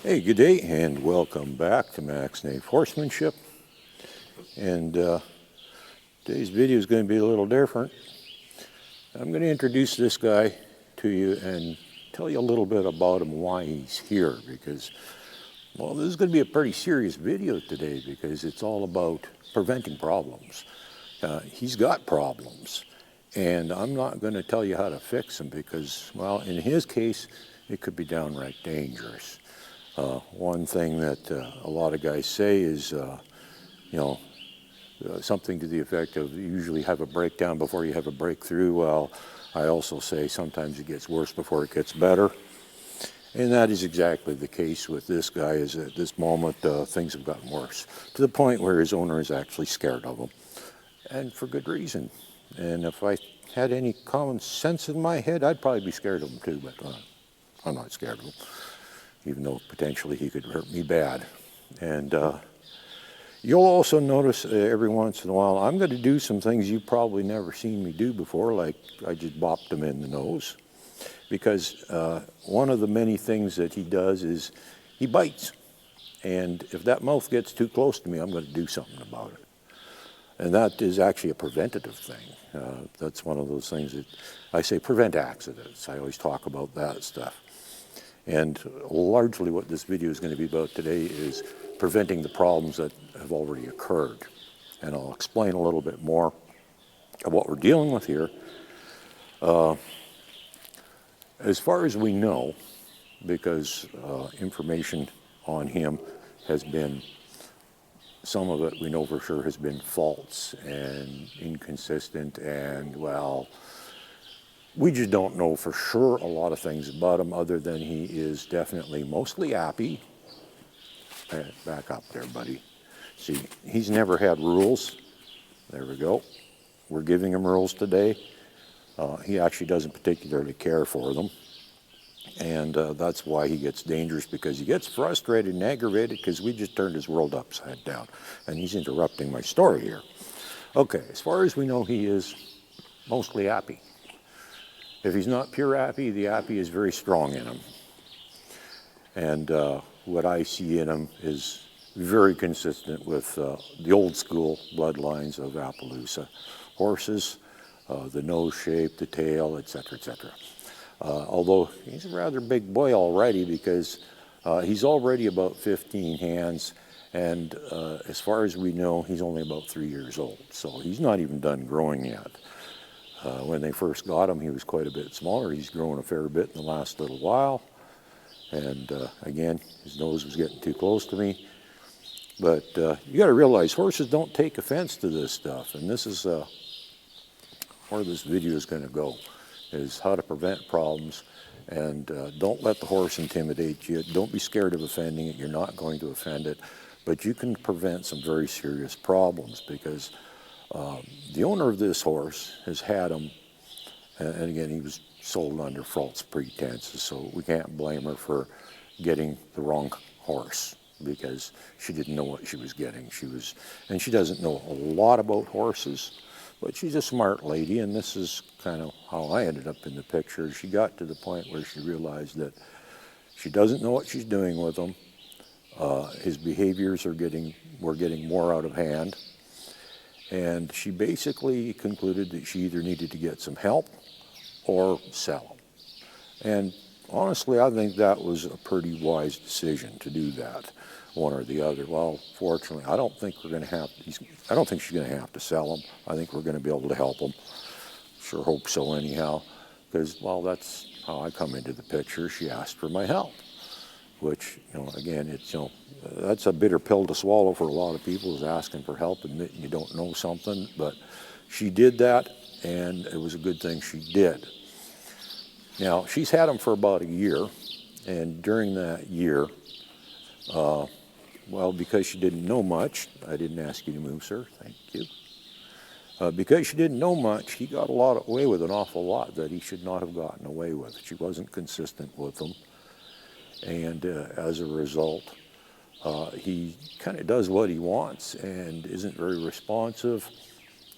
Hey, good day, and welcome back to Max Nave Horsemanship. And today's video is going to be a little different. I'm going to introduce this guy to you and tell you a little bit about him, why he's here, because, well, this is going to be a pretty serious video today because it's all about preventing problems. He's got problems, and I'm not going to tell you how to fix them because, well, in his case, it could be downright dangerous. One thing that a lot of guys say is, something to the effect of you usually have a breakdown before you have a breakthrough. Well, I also say sometimes it gets worse before it gets better. And that is exactly the case with this guy. Is at this moment, things have gotten worse to the point where his owner is actually scared of him. And for good reason. And if I had any common sense in my head, I'd probably be scared of him too, but I'm not scared of him, even though potentially he could hurt me bad. And you'll also notice every once in a while, I'm going to do some things you've probably never seen me do before, like I just bopped him in the nose. Because one of the many things that he does is he bites. And if that mouth gets too close to me, I'm going to do something about it. And that is actually a preventative thing. That's one of those things that I say prevent accidents. I always talk about that stuff. And largely what this video is going to be about today is preventing the problems that have already occurred. And I'll explain a little bit more of what we're dealing with here. As far as we know, because information on him has been, some of it we know for sure has been false and inconsistent, and well, we just don't know for sure a lot of things about him other than he is definitely mostly happy. Back up there, buddy. See, he's never had rules. There we go. We're giving him rules today. He actually doesn't particularly care for them. And that's why he gets dangerous, because he gets frustrated and aggravated because we just turned his world upside down. And he's interrupting my story here. Okay, as far as we know, he is mostly happy. If he's not pure happy, the happy is very strong in him. And what I see in him is very consistent with the old school bloodlines of Appaloosa horses, the nose shape, the tail, etc., etc. Although he's a rather big boy already, because he's already about 15 hands, and as far as we know, he's only about 3 years old. So he's not even done growing yet. When they first got him, he was quite a bit smaller. He's grown a fair bit in the last little while. And again, his nose was getting too close to me. But you got to realize horses don't take offense to this stuff. And this is where this video is going to go, is how to prevent problems. And don't let the horse intimidate you. Don't be scared of offending it. You're not going to offend it. But you can prevent some very serious problems, because the owner of this horse has had him, and again, he was sold under false pretenses, so we can't blame her for getting the wrong horse, because she didn't know what she was getting. And she doesn't know a lot about horses, but she's a smart lady, and this is kind of how I ended up in the picture. She got to the point where she realized that she doesn't know what she's doing with him. His behaviors were getting more out of hand. And she basically concluded that she either needed to get some help or sell him. And honestly, I think that was a pretty wise decision to do that, one or the other. Well, fortunately, I don't think she's going to have to sell him. I think we're going to be able to help him. Sure hope so anyhow, because, well, that's how I come into the picture. She asked for my help, which, again, it's, that's a bitter pill to swallow for a lot of people, is asking for help, admitting you don't know something. But she did that, and it was a good thing she did. Now, she's had him for about a year, and during that year, well, because she didn't know much, I didn't ask you to move, sir, thank you. Because she didn't know much, he got away with an awful lot that he should not have gotten away with. She wasn't consistent with him, and as a result, he kind of does what he wants and isn't very responsive.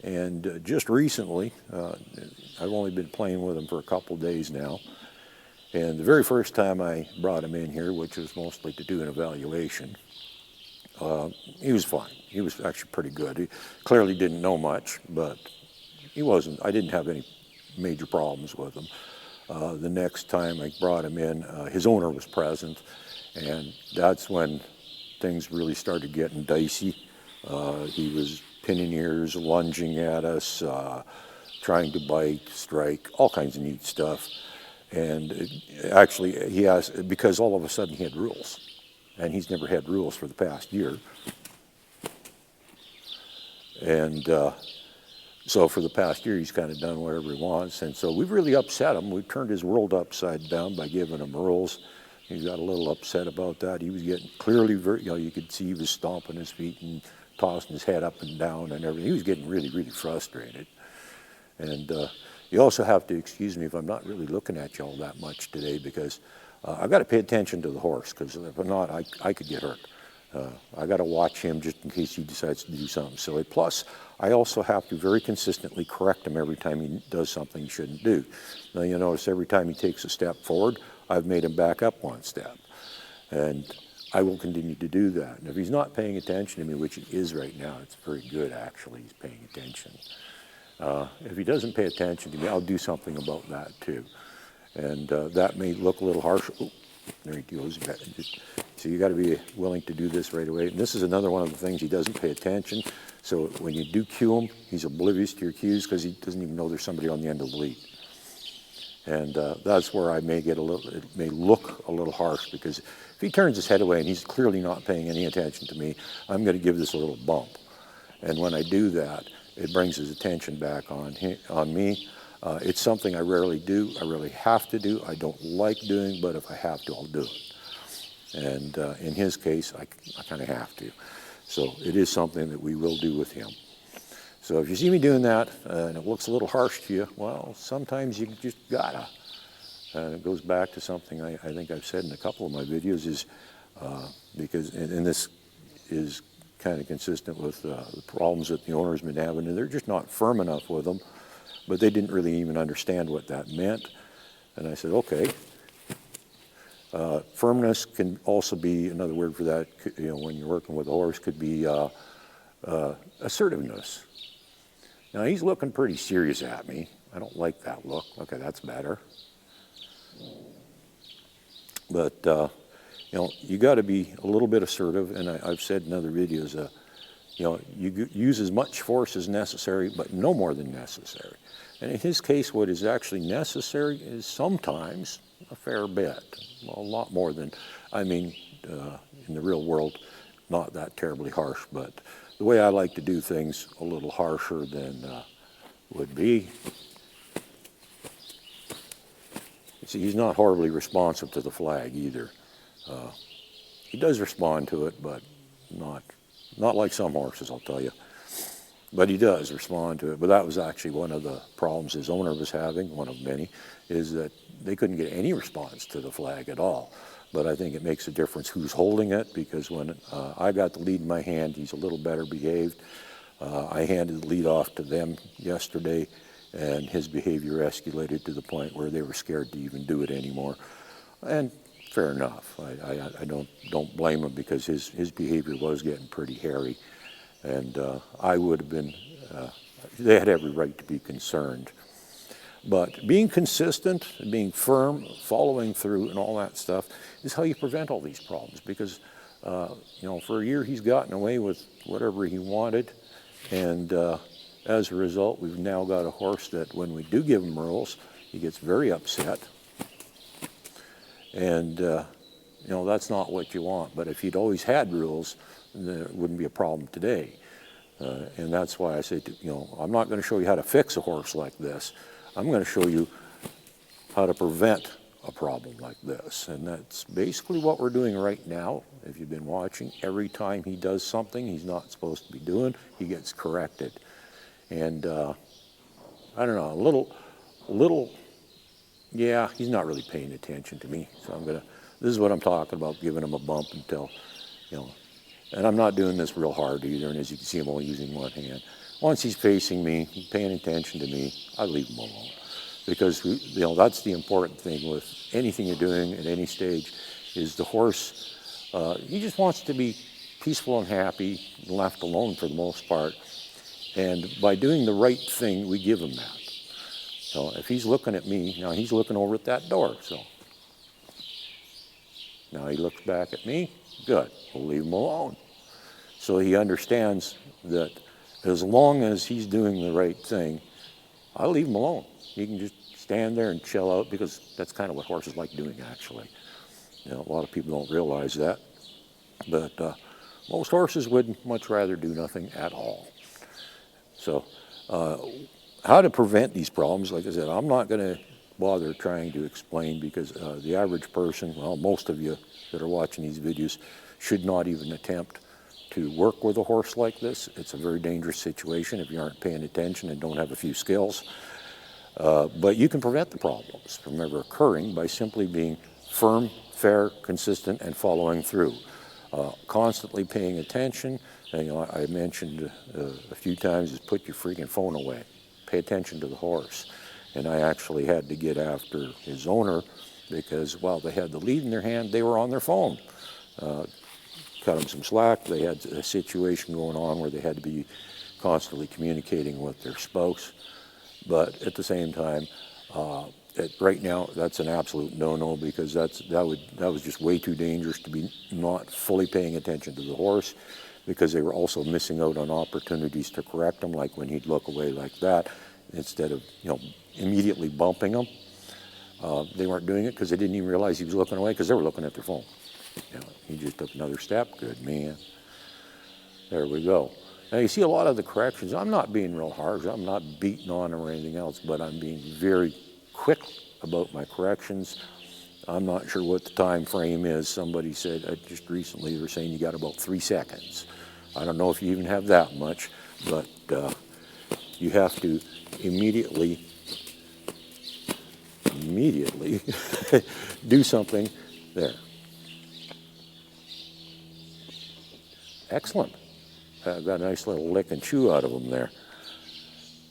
And just recently, I've only been playing with him for a couple days now, And the very first time I brought him in here, which was mostly to do an evaluation, he was fine. He was actually pretty good. He clearly didn't know much, but I didn't have any major problems with him. The next time I brought him in, his owner was present, and that's when things really started getting dicey. He was pinning ears, lunging at us, trying to bite, strike, all kinds of neat stuff. And actually, he asked, because all of a sudden he had rules, and he's never had rules for the past year. And so for the past year, he's kind of done whatever he wants. And so we've really upset him. We've turned his world upside down by giving him rules. He got a little upset about that. He was getting clearly you could see he was stomping his feet and tossing his head up and down and everything. He was getting really, really frustrated. And you also have to excuse me if I'm not really looking at you all that much today, because I've got to pay attention to the horse, because if not, I could get hurt. I got to watch him just in case he decides to do something silly. Plus, I also have to very consistently correct him every time he does something he shouldn't do. Now, you notice every time he takes a step forward, I've made him back up one step. And I will continue to do that. And if he's not paying attention to me, which he is right now, it's very good actually, he's paying attention. If he doesn't pay attention to me, I'll do something about that too. And that may look a little harsh. Ooh, there he goes. So you got to be willing to do this right away. And this is another one of the things, he doesn't pay attention. So when you do cue him, he's oblivious to your cues because he doesn't even know there's somebody on the end of the lead. And that's where I may get it may look a little harsh, because if he turns his head away and he's clearly not paying any attention to me, I'm going to give this a little bump. And when I do that, it brings his attention back on me. It's something I rarely do. I really have to do. I don't like doing, but if I have to, I'll do it. And in his case, I kind of have to. So it is something that we will do with him. So if you see me doing that and it looks a little harsh to you, well, sometimes you just gotta. And it goes back to something I think I've said in a couple of my videos, is because, and this is kind of consistent with the problems that the owner's been having, and they're just not firm enough with them, but they didn't really even understand what that meant. And I said, okay. Firmness can also be another word for that, when you're working with a horse, could be assertiveness. Now he's looking pretty serious at me. I don't like that look. Okay, that's better. But you got to be a little bit assertive, and I've said in other videos, you use as much force as necessary, but no more than necessary. And in his case, what is actually necessary is sometimes a fair bit. Well, a lot more than, in the real world, not that terribly harsh, but the way I like to do things a little harsher than would be. See, he's not horribly responsive to the flag either. He does respond to it, but not like some horses, I'll tell you. But he does respond to it. But that was actually one of the problems his owner was having, one of many, is that they couldn't get any response to the flag at all. But I think it makes a difference who's holding it, because when I got the lead in my hand, he's a little better behaved. I handed the lead off to them yesterday, and his behavior escalated to the point where they were scared to even do it anymore. And fair enough. I don't blame him, because his behavior was getting pretty hairy. And I would have been, they had every right to be concerned. But being consistent, being firm, following through, and all that stuff is how you prevent all these problems. Because, for a year he's gotten away with whatever he wanted. And as a result, we've now got a horse that when we do give him rules, he gets very upset. And, that's not what you want. But if he'd always had rules, there wouldn't be a problem today. And that's why I say, I'm not going to show you how to fix a horse like this. I'm going to show you how to prevent a problem like this. And that's basically what we're doing right now. If you've been watching, every time he does something he's not supposed to be doing, he gets corrected. And I don't know, a little, yeah, he's not really paying attention to me. So this is what I'm talking about, giving him a bump until, and I'm not doing this real hard either. And as you can see, I'm only using one hand. Once he's facing me, paying attention to me, I leave him alone. because that's the important thing with anything you're doing at any stage, is the horse, he just wants to be peaceful and happy, left alone for the most part. And by doing the right thing, we give him that. So if he's looking at me, now he's looking over at that door. So now he looks back at me, good, we'll leave him alone. So he understands that as long as he's doing the right thing, I'll leave him alone. He can just stand there and chill out, because that's kind of what horses like doing, actually. A lot of people don't realize that. But most horses would much rather do nothing at all. So how to prevent these problems, like I said, I'm not going to bother trying to explain, because the average person, well, most of you that are watching these videos, should not even attempt to work with a horse like this. It's a very dangerous situation if you aren't paying attention and don't have a few skills. But you can prevent the problems from ever occurring by simply being firm, fair, consistent, and following through. Constantly paying attention. And, I mentioned a few times, is put your freaking phone away. Pay attention to the horse. And I actually had to get after his owner, because while they had the lead in their hand, they were on their phone. Cut them some slack. They had a situation going on where they had to be constantly communicating with their spouse. But at the same time, right now, that's an absolute no-no, because that was just way too dangerous to be not fully paying attention to the horse, because they were also missing out on opportunities to correct them, like when he'd look away like that, instead of immediately bumping them. They weren't doing it because they didn't even realize he was looking away, because they were looking at their phone. He just took another step. Good man. There we go. Now you see a lot of the corrections. I'm not being real harsh. I'm not beating on or anything else, but I'm being very quick about my corrections. I'm not sure what the time frame is. Somebody said just recently, they were saying you got about 3 seconds. I don't know if you even have that much, but you have to immediately do something there. Excellent. Got a nice little lick and chew out of him there.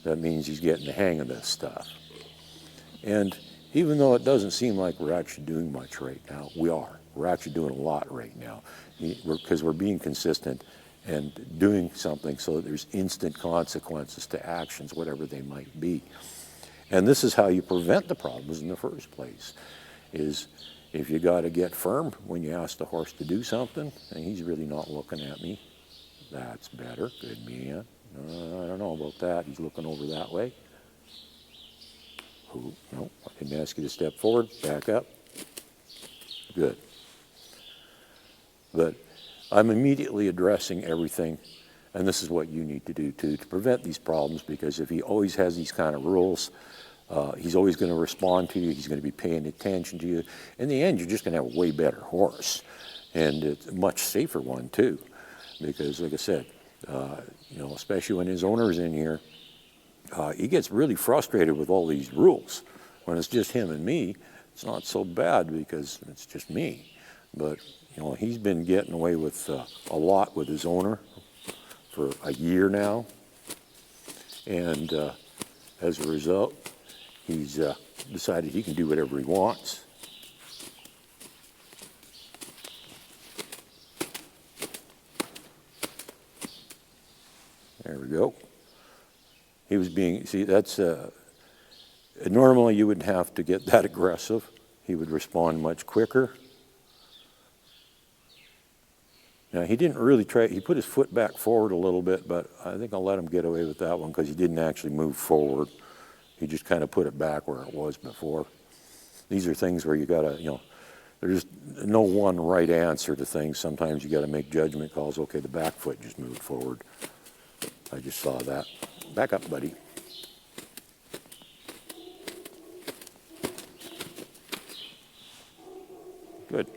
That means he's getting the hang of this stuff. And even though it doesn't seem like we're actually doing much right now, we are. We're actually doing a lot right now, because we're being consistent and doing something so that there's instant consequences to actions, whatever they might be. And this is how you prevent the problems in the first place, is if you got to get firm when you ask the horse to do something, and he's really not looking at me. That's better. Good man. I don't know about that. He's looking over that way. Ooh, no, I didn't ask you to step forward. Back up. Good. But I'm immediately addressing everything, and this is what you need to do too, to prevent these problems, because if he always has these kind of rules, he's always going to respond to you. He's going to be paying attention to you. In the end, you're just going to have a way better horse, and it's a much safer one too, because like I said, especially when his owner's in here, he gets really frustrated with all these rules. When it's just him and me, it's not so bad because it's just me. But he's been getting away with a lot with his owner for a year now, and as a result, he's decided he can do whatever he wants. There we go. He was being, see, that's, normally you wouldn't have to get that aggressive. He would respond much quicker. Now, he didn't really try, he put his foot back forward a little bit, but I think I'll let him get away with that one because he didn't actually move forward. He just kind of put it back where it was before. These are things where you gotta, there's no one right answer to things. Sometimes you gotta make judgment calls. Okay, the back foot just moved forward. I just saw that. Back up, buddy. Good.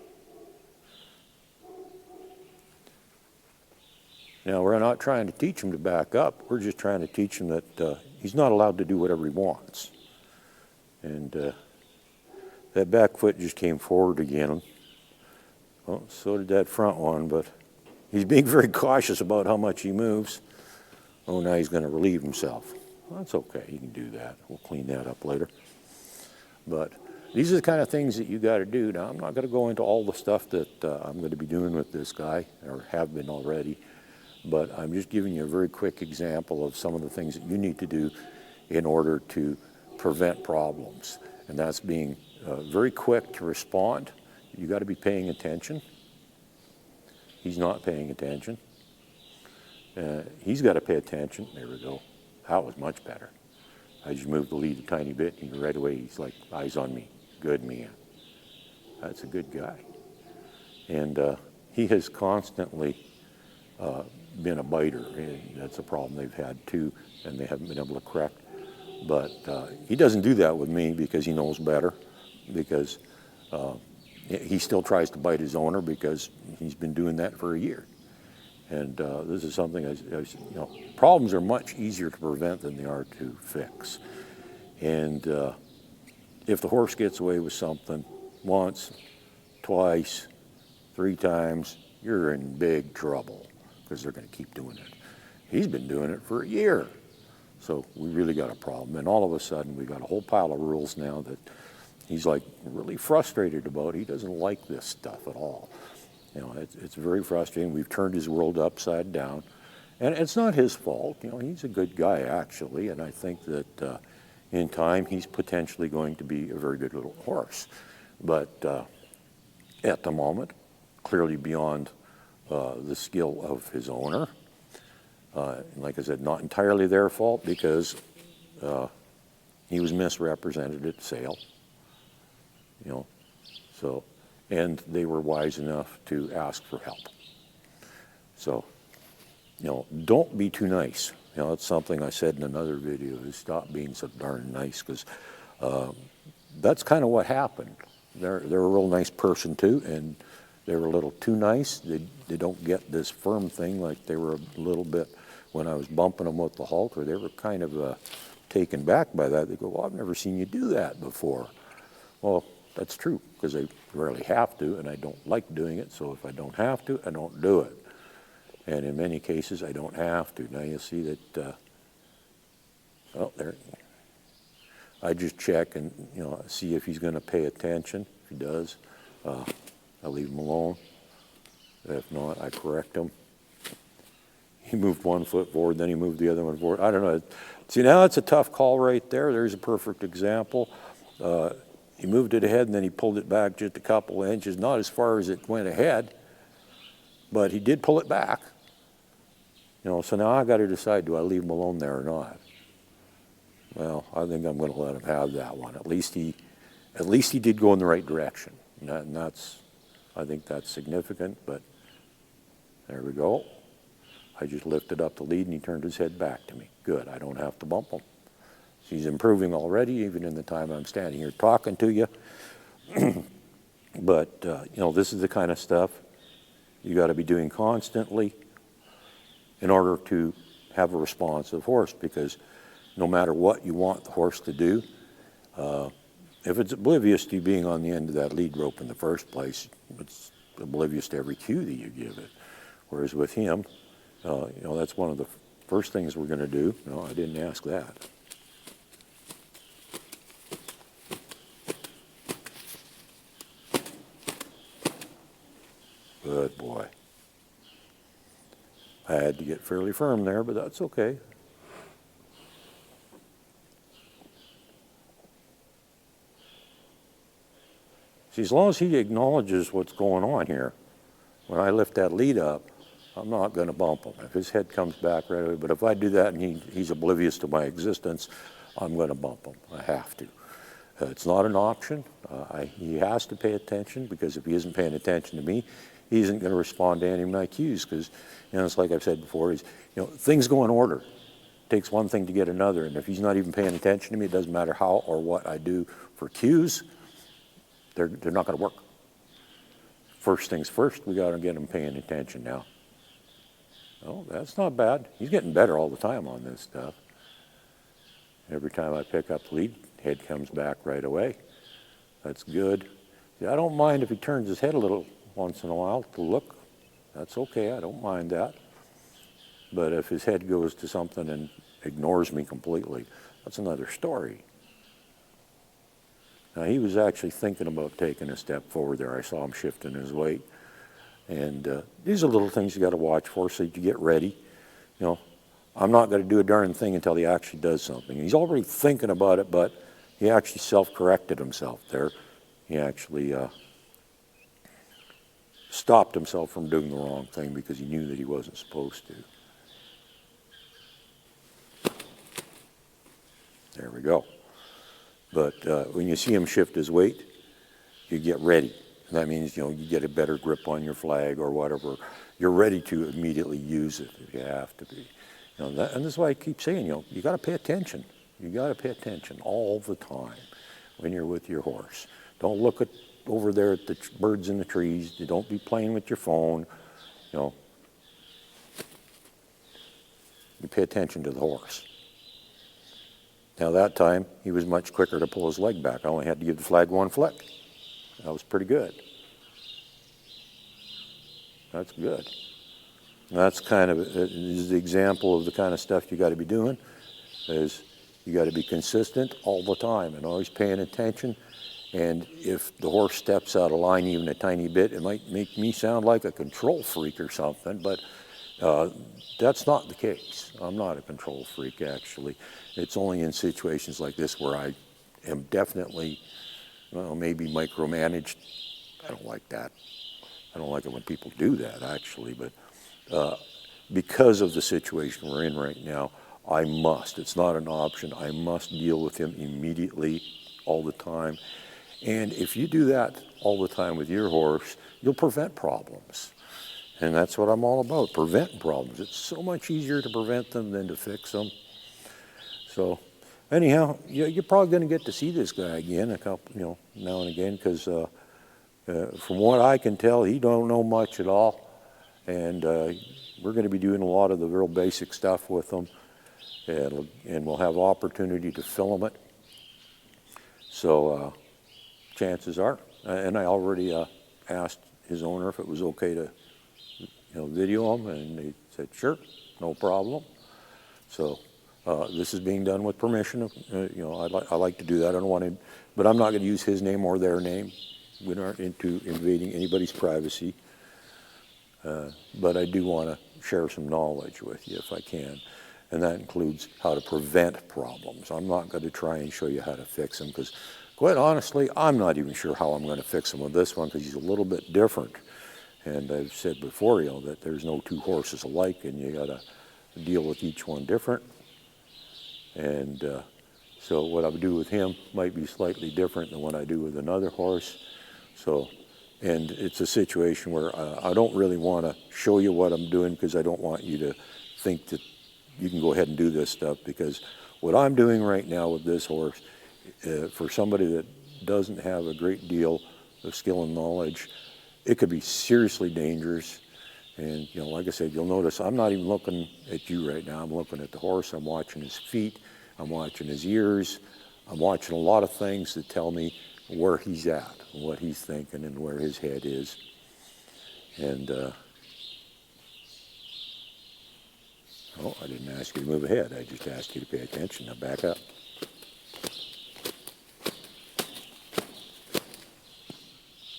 Now, we're not trying to teach him to back up. We're just trying to teach him that he's not allowed to do whatever he wants. And that back foot just came forward again. Well, so did that front one, but he's being very cautious about how much he moves. Oh, now he's going to relieve himself. Well, that's okay. He can do that. We'll clean that up later. But these are the kind of things that you got to do. Now, I'm not going to go into all the stuff that I'm going to be doing with this guy, or have been already, but I'm just giving you a very quick example of some of the things that you need to do in order to prevent problems. And that's being very quick to respond. You got to be paying attention. He's not paying attention. He's got to pay attention. There we go. That was much better. I just moved the lead a tiny bit, and right away he's like, eyes on me. Good man. That's a good guy. And he has constantly been a biter. And that's a problem they've had too, and they haven't been able to correct. But he doesn't do that with me because he knows better, because he still tries to bite his owner because he's been doing that for a year. And this is something, problems are much easier to prevent than they are to fix. And if the horse gets away with something once, twice, 3 times, you're in big trouble, because they're going to keep doing it. He's been doing it for a year. So we really got a problem. And all of a sudden, we got a whole pile of rules now that he's like really frustrated about. He doesn't like this stuff at all. It's very frustrating. We've turned his world upside down. And it's not his fault. He's a good guy, actually. And I think that in time, he's potentially going to be a very good little horse. But at the moment, clearly beyond the skill of his owner. Like I said, not entirely their fault, because he was misrepresented at sale. And they were wise enough to ask for help. So, don't be too nice. That's something I said in another video, is stop being so darn nice, because that's kind of what happened. They're a real nice person too, and they were a little too nice. They don't get this firm thing like they were a little bit when I was bumping them with the halter. They were kind of taken back by that. They go, well, I've never seen you do that before. Well, that's true, because I rarely have to, and I don't like doing it. So if I don't have to, I don't do it. And in many cases, I don't have to. Now you see that, there. I just check and, see if he's going to pay attention. If he does, I leave him alone. If not, I correct him. He moved 1 foot forward, then he moved the other one forward. I don't know. See, now it's a tough call right there. There's a perfect example. He moved it ahead, and then he pulled it back just a couple inches, not as far as it went ahead, but he did pull it back. So now I got to decide, do I leave him alone there or not? Well, I think I'm going to let him have that one. At least he did go in the right direction, and I think that's significant. But there we go. I just lifted up the lead, and he turned his head back to me. Good. I don't have to bump him. He's improving already, even in the time I'm standing here talking to you. But, this is the kind of stuff you got to be doing constantly in order to have a responsive horse, because no matter what you want the horse to do, if it's oblivious to you being on the end of that lead rope in the first place, it's oblivious to every cue that you give it. Whereas with him, that's one of the first things we're going to do. No, I didn't ask that. Good boy. I had to get fairly firm there, but that's okay. See, as long as he acknowledges what's going on here, when I lift that lead up, I'm not going to bump him. If his head comes back right away, but if I do that and he's oblivious to my existence, I'm going to bump him. I have to. It's not an option. He has to pay attention, because if he isn't paying attention to me, he isn't going to respond to any of my cues, because, it's like I've said before, things go in order. It takes one thing to get another, and if he's not even paying attention to me, it doesn't matter how or what I do for cues, they're not going to work. First things first, we got to get him paying attention now. Oh, that's not bad. He's getting better all the time on this stuff. Every time I pick up the lead, head comes back right away. That's good. See, I don't mind if he turns his head a little once in a while to look. That's okay. I don't mind that. But if his head goes to something and ignores me completely, that's another story. Now, he was actually thinking about taking a step forward there. I saw him shifting his weight. And these are little things you got to watch for so that you get ready. You know, I'm not going to do a darn thing until he actually does something. He's already thinking about it, but he actually self-corrected himself there. He actually stopped himself from doing the wrong thing because he knew that he wasn't supposed to. There we go. But when you see him shift his weight, you get ready. And that means, you know, you get a better grip on your flag or whatever. You're ready to immediately use it if you have to be. You know, and this is why I keep saying, you know, you got to pay attention. You got to pay attention all the time when you're with your horse. Don't look over there at the birds in the trees. Don't be playing with your phone. You know, you pay attention to the horse. Now that time, he was much quicker to pull his leg back. I only had to give the flag one flick. That was pretty good. That's good. And that's kind of is the example of the kind of stuff you got to be doing. Is you got to be consistent all the time and always paying attention. And if the horse steps out of line even a tiny bit, it might make me sound like a control freak or something, but that's not the case. I'm not a control freak, actually. It's only in situations like this where I am definitely, well, maybe micromanaged. I don't like that. I don't like it when people do that, actually. But because of the situation we're in right now, I must. It's not an option. I must deal with him immediately, all the time. And if you do that all the time with your horse, you'll prevent problems. And that's what I'm all about, preventing problems. It's so much easier to prevent them than to fix them. So anyhow, you're probably going to get to see this guy again a couple, you know, now and again, because from what I can tell, he don't know much at all. And we're going to be doing a lot of the real basic stuff with him. And we'll have opportunity to film it. So chances are, and I already asked his owner if it was okay to, you know, video him, and he said, sure, no problem. So this is being done with permission. You know, I like to do that. I don't want to, but I'm not going to use his name or their name. We aren't into invading anybody's privacy. But I do want to share some knowledge with you if I can. And that includes how to prevent problems. I'm not going to try and show you how to fix them because, quite honestly, I'm not even sure how I'm going to fix him with this one because he's a little bit different. And I've said before, you know, that there's no two horses alike and you got to deal with each one different. And so what I would do with him might be slightly different than what I do with another horse. So, and it's a situation where I don't really want to show you what I'm doing because I don't want you to think that you can go ahead and do this stuff, because what I'm doing right now with this horse, for somebody that doesn't have a great deal of skill and knowledge, it could be seriously dangerous. And, you know, like I said, you'll notice I'm not even looking at you right now. I'm looking at the horse. I'm watching his feet. I'm watching his ears. I'm watching a lot of things that tell me where he's at, what he's thinking, and where his head is. And, oh, I didn't ask you to move ahead. I just asked you to pay attention. Now back up.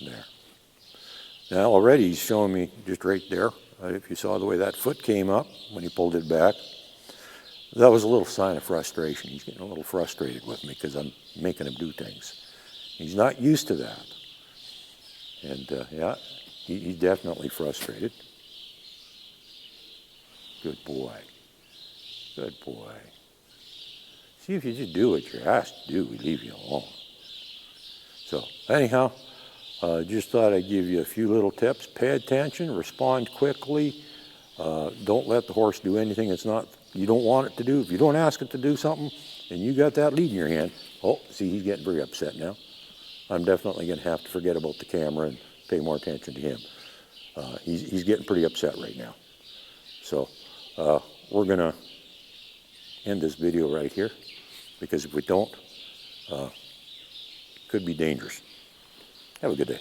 There. Now already he's showing me just right there. If you saw the way that foot came up when he pulled it back, that was a little sign of frustration. He's getting a little frustrated with me because I'm making him do things. He's not used to that. And yeah, he's definitely frustrated. Good boy. Good boy. See, if you just do what you're asked to do, we leave you alone. So anyhow, just thought I'd give you a few little tips. Pay attention, respond quickly. Don't let the horse do anything it's not, you don't want it to do. If you don't ask it to do something and you got that lead in your hand, oh, see, he's getting very upset now. I'm definitely going to have to forget about the camera and pay more attention to him. He's getting pretty upset right now. So we're going to end this video right here, because if we don't, it could be dangerous. Have a good day.